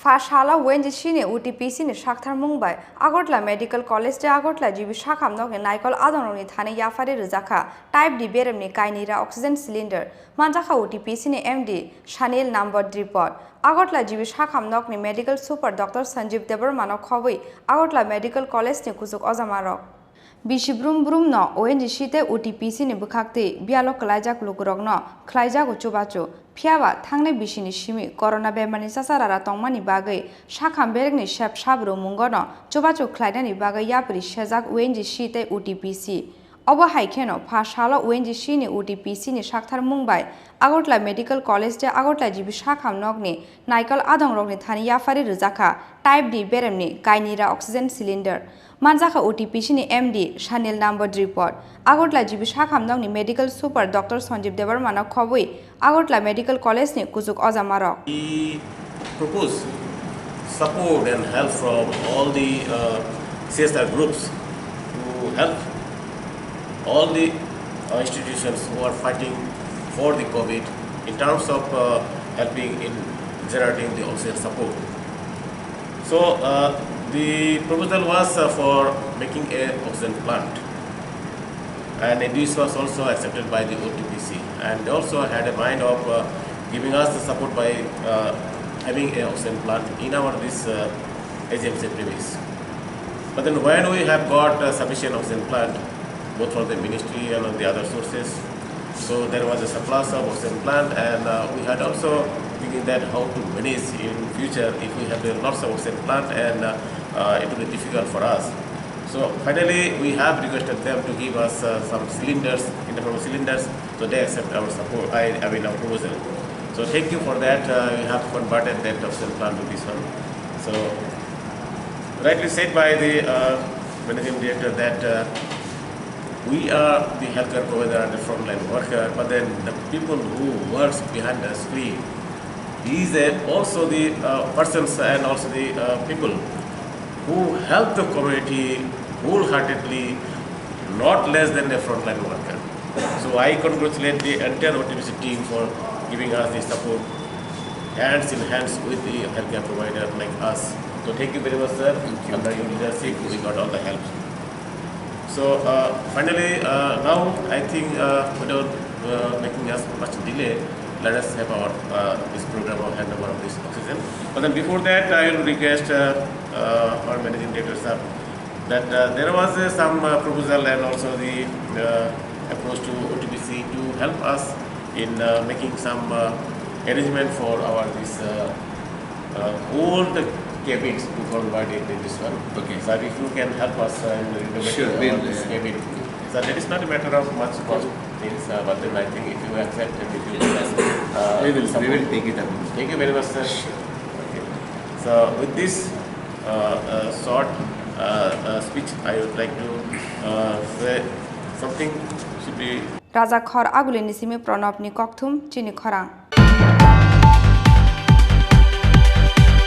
Fashala Wenjishine UTPC ni Shakhtar Mumbai Agotla Medical College de Agotla jibi shakham nok ni Naikol Adononi thane Yafari Rizaka type D berem ni kainira oxygen cylinder manjaka UTPC ni MD Shanil number report Agotla jibi shakham nok ni medical super Dr. Sanjeev Debarmano khobui Agotla Medical College ni kusuk ozamarok Bishibrum Brum no ONGC te UTPC ni bukhakte bialo klaijak lukurok no klaijak uchubachu Piawa thangne bishini shimi corona bemani sasarara tongmani bagai shakham berekni shep shabru mungono chubachu klaidani bagai yapri shezak ONGC te UTPC Obo haikeno Fashala ONGC ni UTPC ni Shakhtar Mumbai Agotla Medical College de Agotla jibi shakham nokni Naikol Adongrokni thani Yafari Rizaka type D beremni kainira oxygen cylinder Manjaka UTPC ni MD Shanil number report Agotla jibi shakham nokni medical super Dr. Sanjeev Debarmano khobui Agotla Medical College ni kusuk ozamarok We propose support and help from all the CSR groups to help all the institutions who are fighting for the COVID in terms of helping in generating the oxygen support. So the proposal was for making an oxygen plant, and this was also accepted by the OTPC, and they also had a mind of giving us the support by having an oxygen plant in our this AGMC premise. But then when we have got sufficient oxygen plant, both from the ministry and on the other sources, so there was a surplus of oxygen plant, and we had also thinking that how to manage in future if we have lots of oxygen plant, and it will be difficult for us. So finally we have requested them to give us some cylinders, in the form of cylinders, so they accept our support, I mean our proposal. So thank you for that. We have converted that oxygen plant to this one. So rightly said by the managing director that we are the healthcare provider and the frontline worker, but then the people who works behind the screen, these are also the persons and also the people who help the community wholeheartedly, not less than a frontline worker. So I congratulate the entire OTPC team for giving us the support, hands in hands with the healthcare provider like us. So thank you very much, sir. Under your leadership, we got all the help. So finally, now I think without making us much delay, let us have our this program of handover of this oxygen. But then before that, I will request our managing director sir that there was some proposal and also the approach to OTPC to help us in making some arrangement for our this old cabins to convert it in this one. Okay. Sir, if you can help us in Sure, this cabin. So that is not a matter of much cost things, but then I think if you accept and if you we will take it up. Thank you very much, sir. Okay. So with this short speech, I would like to say something should be Raja Khor Agulini Simi Pranab ni Kokthum Chini Khorang